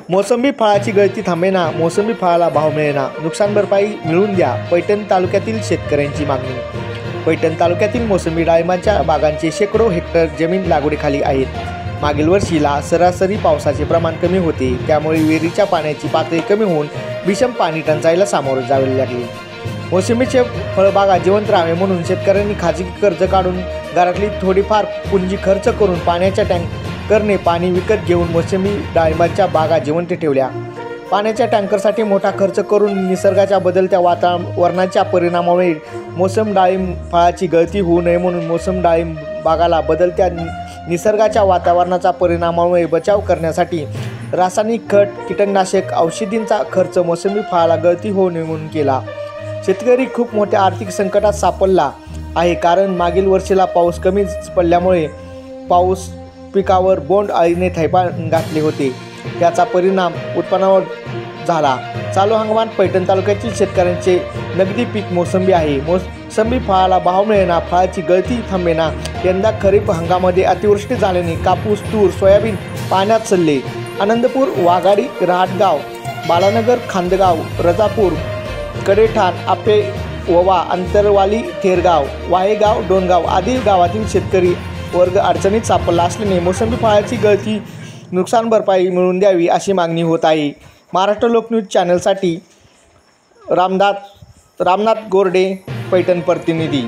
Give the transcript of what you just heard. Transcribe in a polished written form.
मोसंबी फळाची गळती थांबेना, मोसंबी फळाला भाव मिळेना, नुकसान भरपाई मिळवून द्या, पैठण तालुक्यातील शेतकऱ्यांची मागणी। पैठण तालुक्यातील मोसंबी डाळिंबाच्या बागांचे शेकडो हेक्टर जमीन लागवडीखाली आहेत। मागील वर्षीला सरासरी पावसाचे प्रमाण कमी होते, त्यामुळे विहिरीच्या पाण्याची पातळी कमी होऊन भीषण पाणी टंचाईला सामोरे जावे लागले। मोसंबीचे फळबागा जिवंत राहावे म्हणून शेतकऱ्यांनी खाजगी कर्ज काढून घरातली थोडीफार पुंजी खर्च करून पाण्याच्या टँकरने पाणी विकत घेऊन मोसंबी डाळिंबाच्या बागा जिवंत ठेवल्या। पाण्याच्या टँकरसाठी मोठा खर्च करून निसर्गाच्या बदलत्या वातावरणाच्या परिणामामुळे मोसंबी डाळिंब फळाची गळती होऊ नये म्हणून मोसंबी डाळिंब बागाला बदलत्या निसर्गाच्या वातावरणाचा परिणामामुळे बचाव करण्यासाठी रासायनिक खत, कीटकनाशक औषधींचा खर्च मोसंबी फळाला गळती होऊ नये म्हणून केला। शेतकरी खूप मोठ्या आर्थिक संकटात सापडला आहे, कारण मागील वर्षीला पाऊस कमी पडल्यामुळे पाऊस पिकावर बोंड अळीने थैमान घातले होते, त्याचा परिणाम उत्पन्नावर झाला। चालू हंगामात पैठण तालुक्यातील शेतकऱ्यांचे नगदी पीक मोसंबी आहे। मोसंबी फळाला भाव मिळेना, फळाची गळती थांबेना। यंदा खरीप हंगामामध्ये अतिवृष्टी झाल्याने कापूस, तूर, सोयाबीन पाण्यात चालले। आनंदपूर, वाघाडी, रहाटगाव, बालानगर, खांदगाव, रजापूर, कडेठाण, आपे, ववा, अंतरवाली, थेरगाव, वाहेगाव, डोणगाव आदी गावातील शेतकरी वर्ग अडचणीत सापडला असल्याने मोसंबी फळाची गळती नुकसान भरपाई मिळवून द्यावी अशी मागणी होत आहे। महाराष्ट्र लोकन्यूज चॅनलसाठी रामनाथ गोरडे, पैठण प्रतिनिधी।